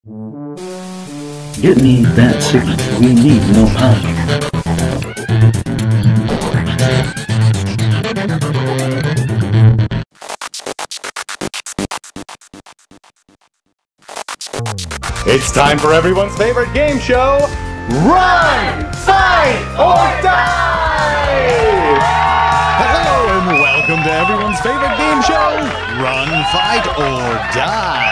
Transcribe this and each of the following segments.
Get me that signal. We need no mind. It's time for everyone's favorite game show, Run, Fight, or Die! Hello and welcome to everyone's favorite game show, Run, Fight, or Die.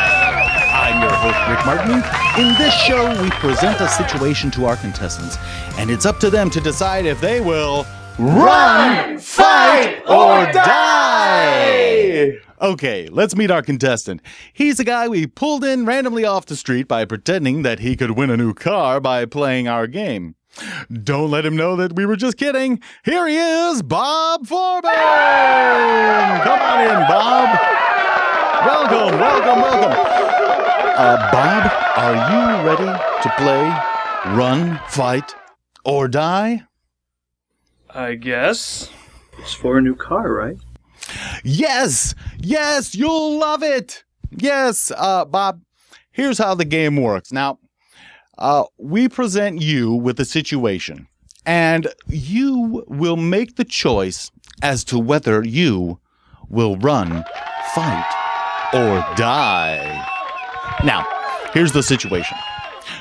I'm your host, Rick Martinwink. In this show, we present a situation to our contestants, and it's up to them to decide if they will run, fight, or die! Okay, let's meet our contestant. He's a guy we pulled in randomly off the street by pretending that he could win a new car by playing our game. Don't let him know that we were just kidding. Here he is, Bob Foreman! Come on in, Bob. Welcome, welcome, welcome. Bob, are you ready to play Run, Fight, or Die? I guess. It's for a new car, right? Yes! Yes, you'll love it! Yes, Bob, here's how the game works. Now, we present you with a situation, and you will make the choice as to whether you will run, fight, or die. Now, here's the situation.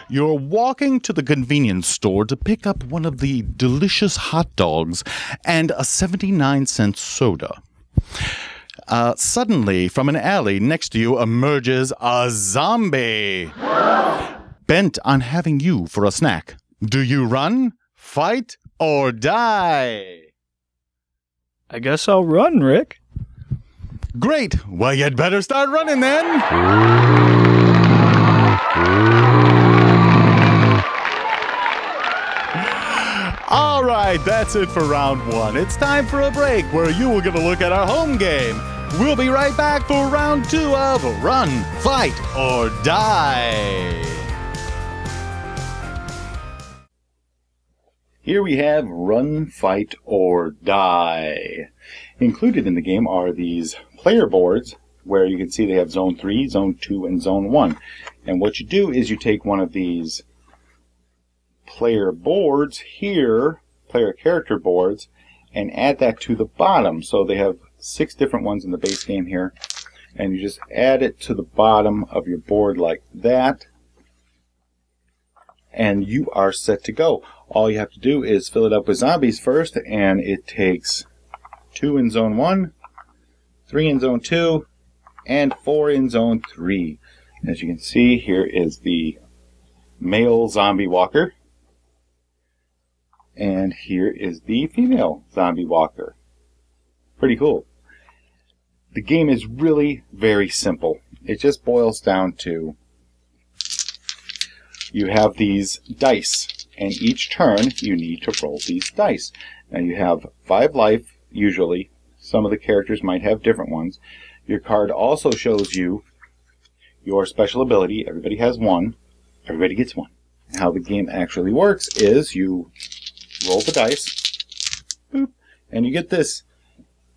You're walking to the convenience store to pick up one of the delicious hot dogs and a 79-cent soda. Suddenly, from an alley next to you emerges a zombie, bent on having you for a snack. Do you run, fight, or die? I guess I'll run, Rick. Great. Well, you'd better start running then. All right, that's it for round one. It's time for a break where you will get a look at our home game. We'll be right back for round two of Run, Fight, or Die. Here we have Run, Fight, or Die. Included in the game are these player boards where you can see they have Zone 3, Zone 2, and Zone 1. And what you do is you take one of these player boards here, player character boards, and add that to the bottom. So they have 6 different ones in the base game here. And you just add it to the bottom of your board like that. And you are set to go. All you have to do is fill it up with zombies first, and it takes 2 in Zone 1, 3 in Zone 2, and 4 in Zone 3. As you can see, here is the male zombie walker. And here is the female zombie walker. Pretty cool. The game is really very simple. It just boils down to you have these dice, and each turn you need to roll these dice. Now you have 5 life, usually. Some of the characters might have different ones. Your card also shows you your special ability. Everybody has 1. Everybody gets 1. How the game actually works is you roll the dice, boop, and you get this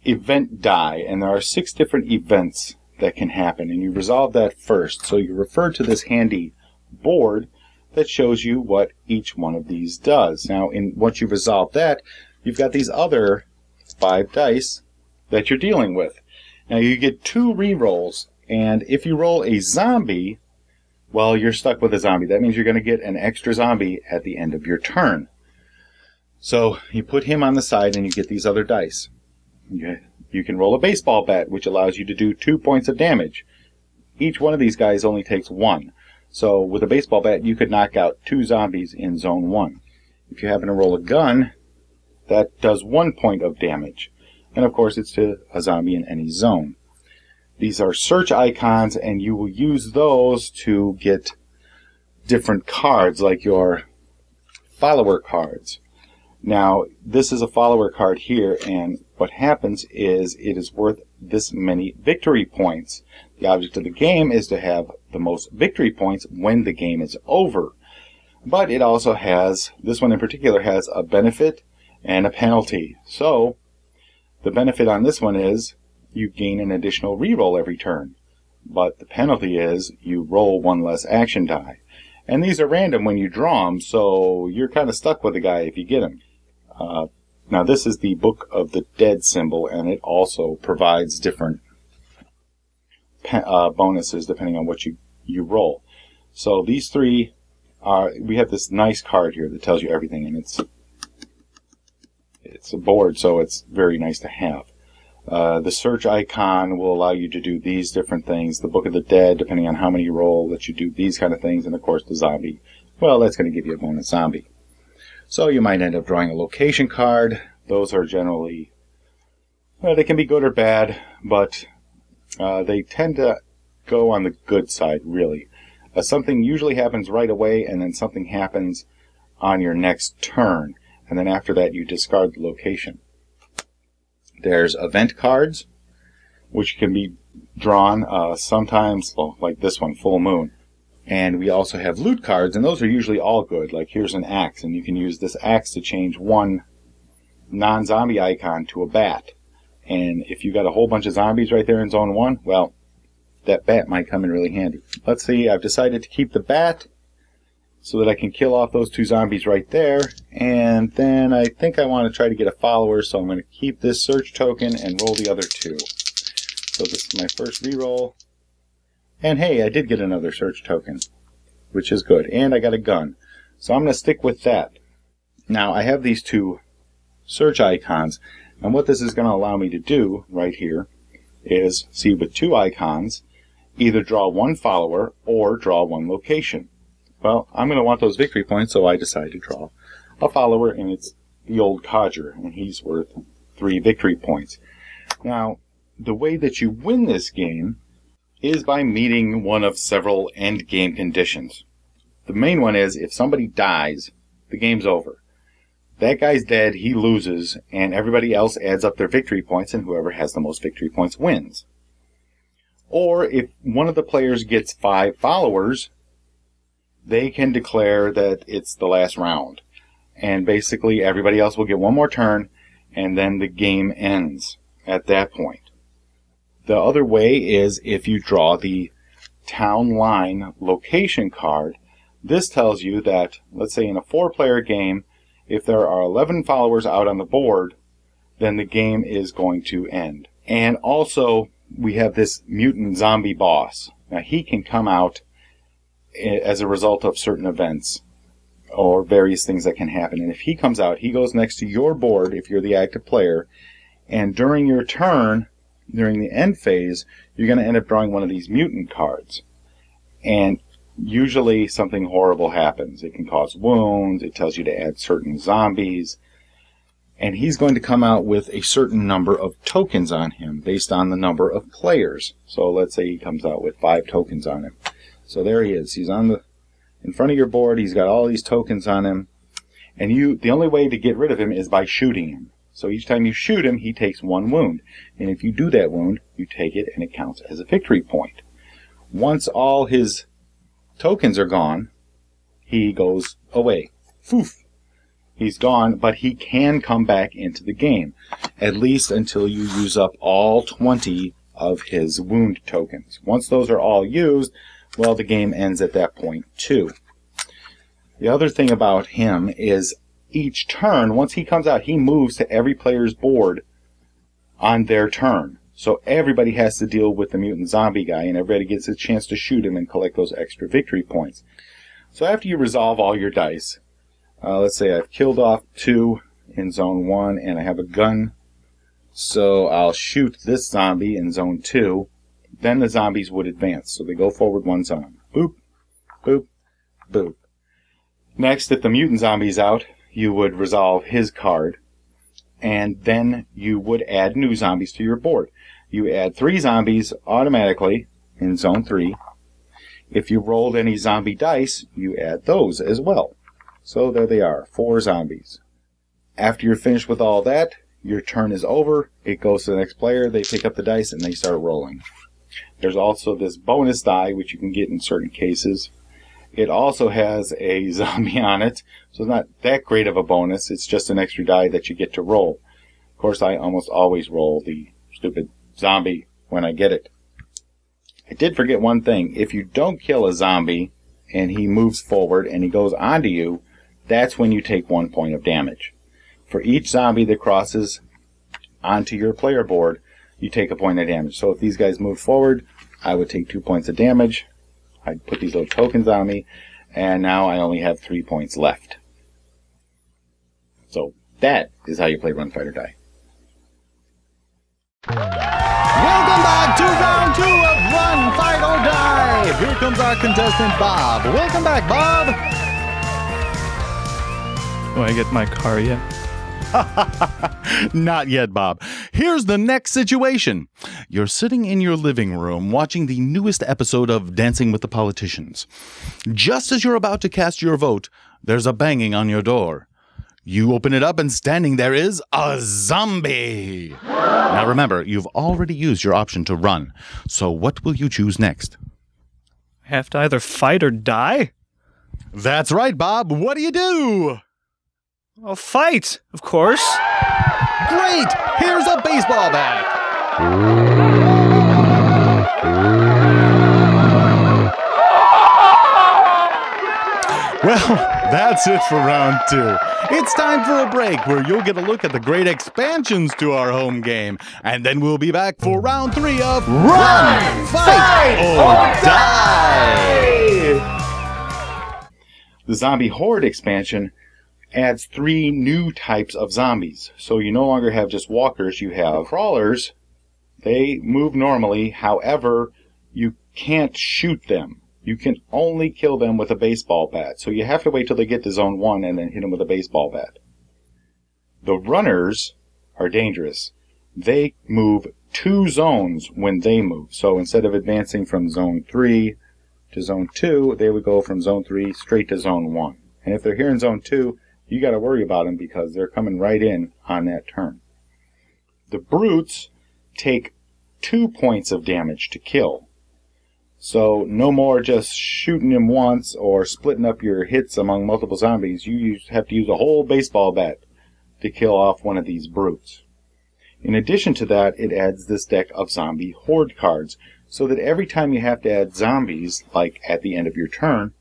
event die, and there are 6 different events that can happen, and you resolve that first. So you refer to this handy board that shows you what each one of these does. Now, once you resolve that, you've got these other 5 dice that you're dealing with. Now, you get 2 re-rolls, and if you roll a zombie, well, you're stuck with a zombie. That means you're going to get an extra zombie at the end of your turn. So you put him on the side and you get these other dice. You can roll a baseball bat, which allows you to do 2 points of damage. Each one of these guys only takes 1. So with a baseball bat, you could knock out 2 zombies in Zone 1. If you happen to roll a gun, that does 1 point of damage. And of course, it's to a zombie in any zone. These are search icons, and you will use those to get different cards, like your follower cards. Now, this is a follower card here, and what happens is it is worth this many victory points. The object of the game is to have the most victory points when the game is over. But it also has, this one in particular, has a benefit and a penalty. So, the benefit on this one is you gain an additional reroll every turn. but the penalty is you roll one less action die. And these are random when you draw them, so you're kind of stuck with the guy if you get him. Now this is the Book of the Dead symbol, and it also provides different bonuses depending on what you roll. So these three are, we have this nice card here that tells you everything, and it's a board, so it's very nice to have. The search icon will allow you to do these different things. The Book of the Dead, depending on how many you roll, lets you do these kind of things. And of course the zombie, well, that's going to give you a bonus zombie. So you might end up drawing a location card. Those are generally, well, they can be good or bad, but they tend to go on the good side, really. Something usually happens right away, and then something happens on your next turn. And then after that you discard the location. There's event cards, which can be drawn sometimes, well, like this one, Full Moon. And we also have loot cards, and those are usually all good. Like here's an axe, and you can use this axe to change one non-zombie icon to a bat. And if you got a whole bunch of zombies right there in Zone 1, well, that bat might come in really handy. Let's see, I've decided to keep the bat so that I can kill off those two zombies right there. And then I think I want to try to get a follower, so I'm going to keep this search token and roll the other two. So this is my first reroll. And hey, I did get another search token, which is good. And I got a gun. So I'm going to stick with that. Now I have these two search icons, and what this is going to allow me to do right here is, see, with two icons, either draw one follower or draw one location. Well, I'm going to want those victory points, so I decide to draw a follower, and it's the old codger, and he's worth 3 victory points. Now, the way that you win this game is by meeting one of several end game conditions. The main one is, if somebody dies, the game's over. That guy's dead, he loses, and everybody else adds up their victory points, and whoever has the most victory points wins. Or if one of the players gets 5 followers, they can declare that it's the last round. And basically everybody else will get one more turn, and then the game ends at that point. The other way is if you draw the town line location card. This tells you that, let's say in a 4-player game, if there are 11 followers out on the board, then the game is going to end. And also, we have this mutant zombie boss. Now, he can come out as a result of certain events or various things that can happen. And if he comes out, he goes next to your board if you're the active player, and during your turn, during the end phase, you're going to end up drawing one of these mutant cards. And usually something horrible happens. It can cause wounds, it tells you to add certain zombies, and he's going to come out with a certain number of tokens on him based on the number of players. So let's say he comes out with 5 tokens on him. So there he is. He's in front of your board. He's got all these tokens on him, and the only way to get rid of him is by shooting him. So each time you shoot him, he takes 1 wound, and if you do that wound, you take it and it counts as a victory point. Once all his tokens are gone, he goes away. Foof! He's gone, but he can come back into the game, at least until you use up all 20 of his wound tokens. Once those are all used, well, the game ends at that point too. The other thing about him is each turn, once he comes out, he moves to every player's board on their turn. So everybody has to deal with the mutant zombie guy, and everybody gets a chance to shoot him and collect those extra victory points. So after you resolve all your dice, let's say I've killed off 2 in Zone 1, and I have a gun, so I'll shoot this zombie in Zone 2. Then the zombies would advance, so they go forward 1 zone. Boop, boop, boop. Next, if the mutant zombie's out, you would resolve his card, and then you would add new zombies to your board. You add 3 zombies automatically in Zone 3. If you rolled any zombie dice, you add those as well. So there they are, 4 zombies. After you're finished with all that, your turn is over. It goes to the next player. They pick up the dice and they start rolling. There's also this bonus die, which you can get in certain cases. It also has a zombie on it, so it's not that great of a bonus. It's just an extra die that you get to roll. Of course, I almost always roll the stupid zombie when I get it. I did forget one thing. If you don't kill a zombie and he moves forward and he goes onto you, that's when you take 1 point of damage. For each zombie that crosses onto your player board, you take a point of damage. So if these guys move forward, I would take 2 points of damage. I'd put these little tokens on me, and now I only have 3 points left. So that is how you play Run, Fight, or Die. Welcome back to round 2 of Run, Fight, or Die. Here comes our contestant, Bob. Welcome back, Bob. Do I get my car yet? Not yet, Bob. Here's the next situation. You're sitting in your living room watching the newest episode of Dancing with the Politicians. Just as you're about to cast your vote, there's a banging on your door. You open it up and standing there is a zombie. Now remember, you've already used your option to run. So what will you choose next? I have to either fight or die? That's right, Bob. What do you do? I'll fight, of course. Great! Here's a baseball bat. Well, that's it for round 2. It's time for a break where you'll get a look at the great expansions to our home game. And then we'll be back for round 3 of Run, Fight, or Die! The Zombie Horde expansion adds 3 new types of zombies. So you no longer have just walkers, you have crawlers. They move normally, however, you can't shoot them. You can only kill them with a baseball bat. So you have to wait till they get to zone 1 and then hit them with a baseball bat. The runners are dangerous. They move 2 zones when they move. So instead of advancing from zone 3 to zone 2, they would go from zone 3 straight to zone 1. And if they're here in zone 2, you got to worry about them because they're coming right in on that turn. The brutes take 2 points of damage to kill. So no more just shooting him once or splitting up your hits among multiple zombies. You have to use a whole baseball bat to kill off one of these brutes. In addition to that, it adds this deck of zombie horde cards, so that every time you have to add zombies, like at the end of your turn,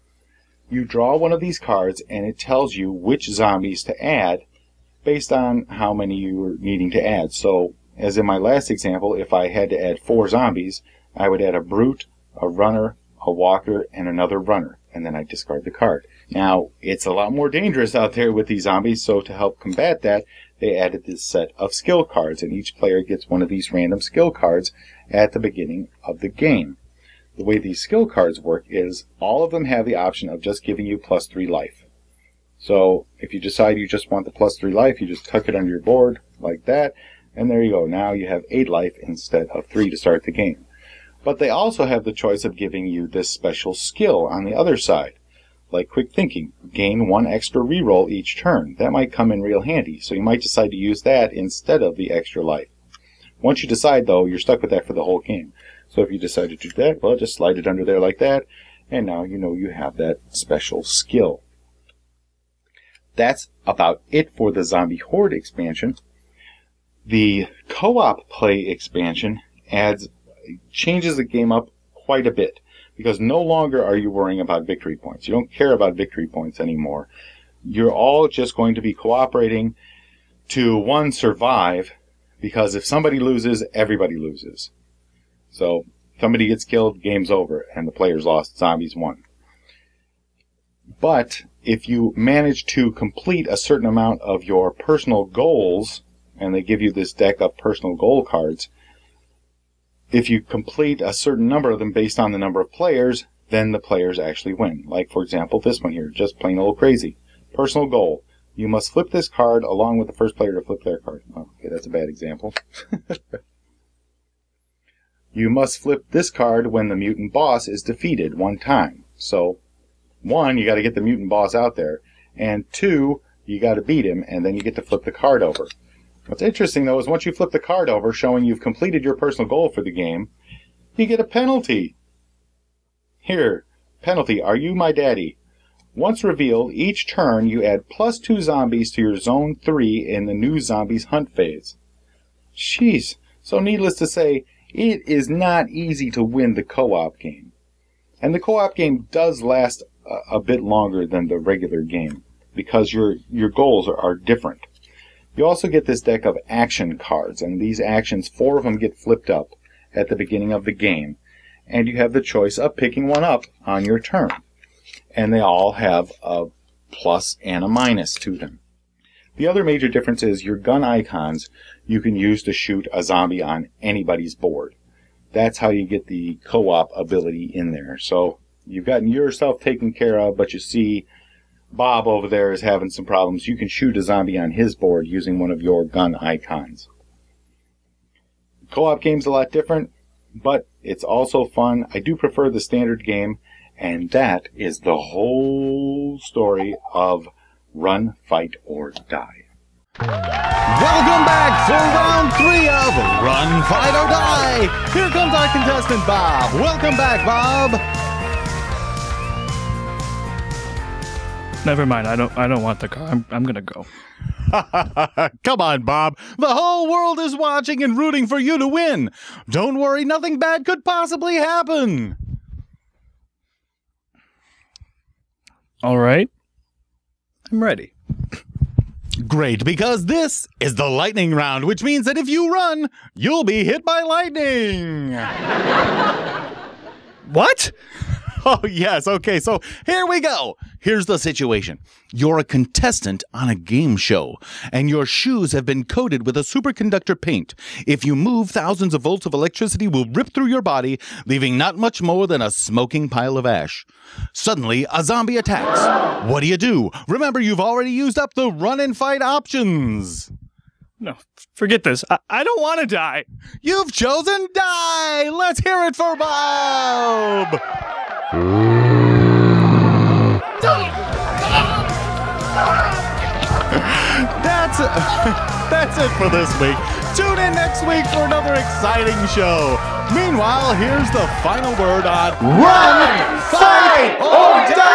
you draw one of these cards and it tells you which zombies to add based on how many you are needing to add. So, as in my last example, if I had to add 4 zombies, I would add a brute, a runner, a walker, and another runner, and then I discard the card. Now, it's a lot more dangerous out there with these zombies, so to help combat that, they added this set of skill cards, and each player gets one of these random skill cards at the beginning of the game. The way these skill cards work is all of them have the option of just giving you +3 life. So if you decide you just want the +3 life, you just tuck it under your board like that, and there you go. Now you have 8 life instead of 3 to start the game. But they also have the choice of giving you this special skill on the other side, like quick thinking. Gain 1 extra reroll each turn. That might come in real handy, so you might decide to use that instead of the extra life. Once you decide, though, you're stuck with that for the whole game. So if you decide to do that, well, just slide it under there like that, and now you know you have that special skill. That's about it for the Zombie Horde expansion. The co-op play expansion changes the game up quite a bit, because no longer are you worrying about victory points. You don't care about victory points anymore. You're all just going to be cooperating to, 1, survive, because if somebody loses, everybody loses. So, somebody gets killed, game's over, and the players lost, zombies won. But, if you manage to complete a certain amount of your personal goals, and they give you this deck of personal goal cards, if you complete a certain number of them based on the number of players, then the players actually win. Like, for example, this one here, just plain old crazy. Personal goal. You must flip this card along with the first player to flip their card. Oh, okay, that's a bad example. You must flip this card when the mutant boss is defeated 1 time. So, 1, you got to get the mutant boss out there, and 2, you got to beat him, and then you get to flip the card over. What's interesting, though, is once you flip the card over, showing you've completed your personal goal for the game, you get a penalty. Here, penalty, are you my daddy? Once revealed, each turn you add +2 zombies to your Zone 3 in the new Zombies Hunt phase. Jeez, so needless to say, it is not easy to win the co-op game. And the co-op game does last a bit longer than the regular game because your goals are different. You also get this deck of action cards, and these actions, 4 of them get flipped up at the beginning of the game, and you have the choice of picking one up on your turn. And they all have a plus and a minus to them. The other major difference is your gun icons you can use to shoot a zombie on anybody's board. That's how you get the co-op ability in there. So you've gotten yourself taken care of, but you see Bob over there is having some problems. You can shoot a zombie on his board using one of your gun icons. Co-op game's a lot different, but it's also fun. I do prefer the standard game, and that is the whole story of Run, Fight, or Die. Welcome back for round 3 of Run, Fight, or Die. Here comes our contestant, Bob. Welcome back, Bob. Never mind. I don't want the car. I'm gonna go. Come on, Bob. The whole world is watching and rooting for you to win. Don't worry, nothing bad could possibly happen. All right. I'm ready. Great, because this is the lightning round, which means that if you run, you'll be hit by lightning. What? Oh, yes. Okay, so here we go. Here's the situation. You're a contestant on a game show, and your shoes have been coated with a superconductor paint. If you move, thousands of volts of electricity will rip through your body, leaving not much more than a smoking pile of ash. Suddenly, a zombie attacks. What do? Remember, you've already used up the run and fight options. No, forget this. I don't want to die. You've chosen die. Let's hear it for Bob. That's it for this week. Tune in next week for another exciting show. Meanwhile, here's the final word on Run, Fight, or Die!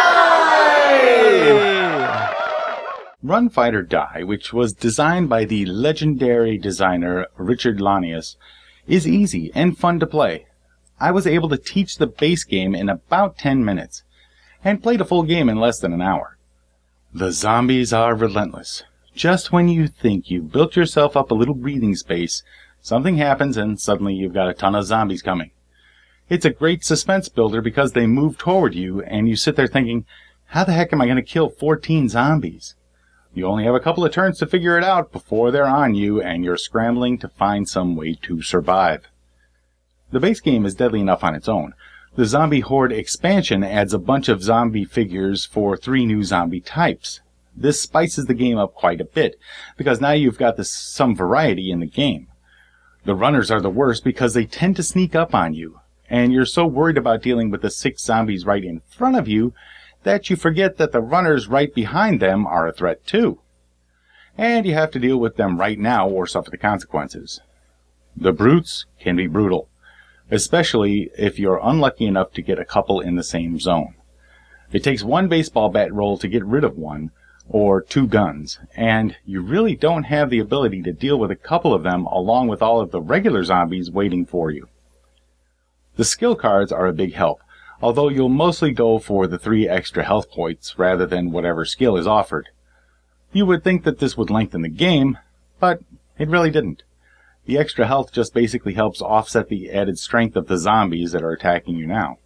Run, Fight, or Die, which was designed by the legendary designer Richard Lanius, is easy and fun to play. I was able to teach the base game in about 10 minutes, and played a full game in less than an hour. The zombies are relentless. Just when you think you've built yourself up a little breathing space, something happens and suddenly you've got a ton of zombies coming. It's a great suspense builder because they move toward you and you sit there thinking, how the heck am I going to kill 14 zombies? You only have a couple of turns to figure it out before they're on you and you're scrambling to find some way to survive. The base game is deadly enough on its own. The Zombie Horde expansion adds a bunch of zombie figures for 3 new zombie types. This spices the game up quite a bit, because now you've got some variety in the game. The runners are the worst because they tend to sneak up on you, and you're so worried about dealing with the 6 zombies right in front of you that you forget that the runners right behind them are a threat too. And you have to deal with them right now or suffer the consequences. The brutes can be brutal, especially if you're unlucky enough to get a couple in the same zone. It takes 1 baseball bat roll to get rid of one, or 2 guns, and you really don't have the ability to deal with a couple of them along with all of the regular zombies waiting for you. The skill cards are a big help, although you'll mostly go for the 3 extra health points rather than whatever skill is offered. You would think that this would lengthen the game, but it really didn't. The extra health just basically helps offset the added strength of the zombies that are attacking you now.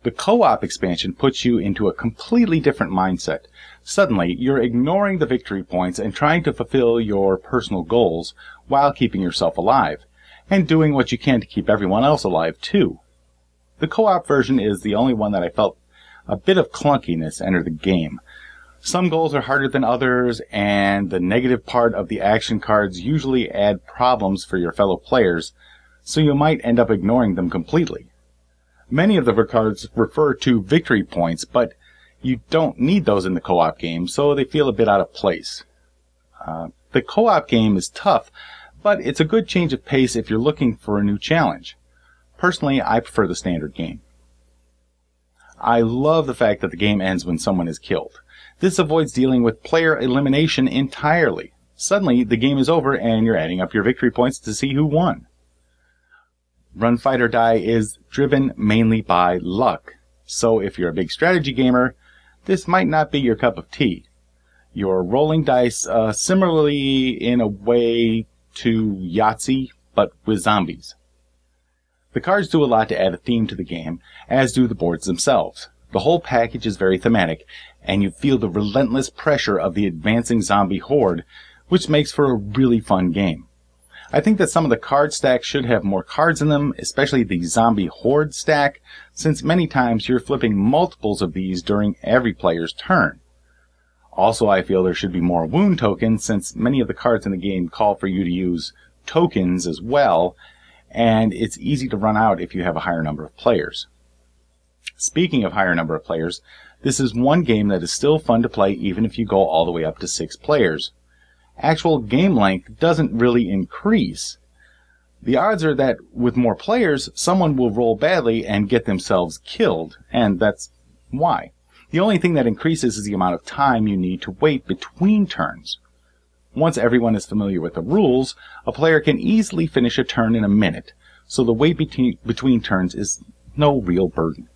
The co-op expansion puts you into a completely different mindset. Suddenly, you're ignoring the victory points and trying to fulfill your personal goals while keeping yourself alive, and doing what you can to keep everyone else alive too. The co-op version is the only one that I felt a bit of clunkiness enter the game. Some goals are harder than others, and the negative part of the action cards usually add problems for your fellow players, so you might end up ignoring them completely. Many of the cards refer to victory points, but you don't need those in the co-op game, so they feel a bit out of place. The co-op game is tough, but it's a good change of pace if you're looking for a new challenge. Personally, I prefer the standard game. I love the fact that the game ends when someone is killed. This avoids dealing with player elimination entirely. Suddenly, the game is over and you're adding up your victory points to see who won. Run, Fight, or Die is driven mainly by luck. So if you're a big strategy gamer, this might not be your cup of tea. You're rolling dice similarly in a way to Yahtzee, but with zombies. The cards do a lot to add a theme to the game, as do the boards themselves. The whole package is very thematic, and you feel the relentless pressure of the advancing zombie horde, which makes for a really fun game. I think that some of the card stacks should have more cards in them, especially the zombie horde stack, since many times you're flipping multiples of these during every player's turn. Also, I feel there should be more wound tokens, since many of the cards in the game call for you to use tokens as well, and it's easy to run out if you have a higher number of players. Speaking of higher number of players, this is one game that is still fun to play even if you go all the way up to 6 players. Actual game length doesn't really increase. The odds are that with more players, someone will roll badly and get themselves killed, and that's why. The only thing that increases is the amount of time you need to wait between turns. Once everyone is familiar with the rules, a player can easily finish a turn in a minute, so the wait between turns is no real burden.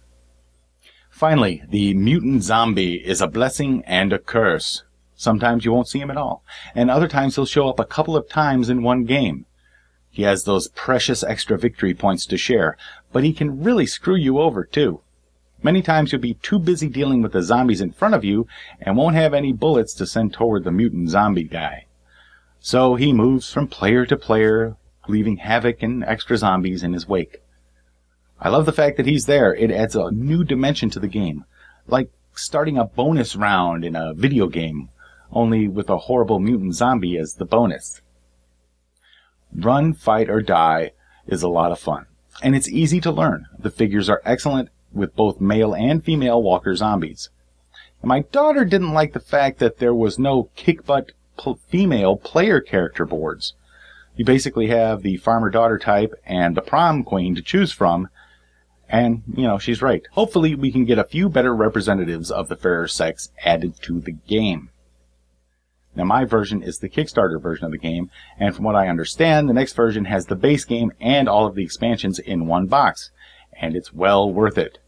Finally, the mutant zombie is a blessing and a curse. Sometimes you won't see him at all, and other times he'll show up a couple of times in one game. He has those precious extra victory points to share, but he can really screw you over too. Many times you'll be too busy dealing with the zombies in front of you and won't have any bullets to send toward the mutant zombie guy. So he moves from player to player, leaving havoc and extra zombies in his wake. I love the fact that he's there. It adds a new dimension to the game, like starting a bonus round in a video game, only with a horrible mutant zombie as the bonus. Run, Fight, or Die is a lot of fun, and it's easy to learn. The figures are excellent with both male and female walker zombies. And my daughter didn't like the fact that there was no kick-butt female player character boards. You basically have the farmer-daughter type and the prom queen to choose from, and, she's right. Hopefully we can get a few better representatives of the fairer sex added to the game. Now, my version is the Kickstarter version of the game, and from what I understand, the next version has the base game and all of the expansions in one box, and it's well worth it.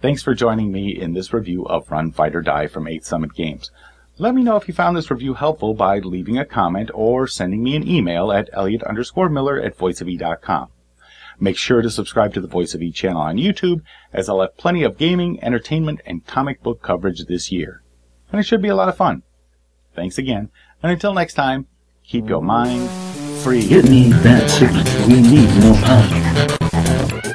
Thanks for joining me in this review of Run, Fight, or Die from 8th Summit Games. Let me know if you found this review helpful by leaving a comment or sending me an email at elliot_miller@voiceofe.com. Make sure to subscribe to the Voice of E channel on YouTube, as I'll have plenty of gaming, entertainment, and comic book coverage this year. And it should be a lot of fun. Thanks again, and until next time, keep your mind free. It means that we need more power.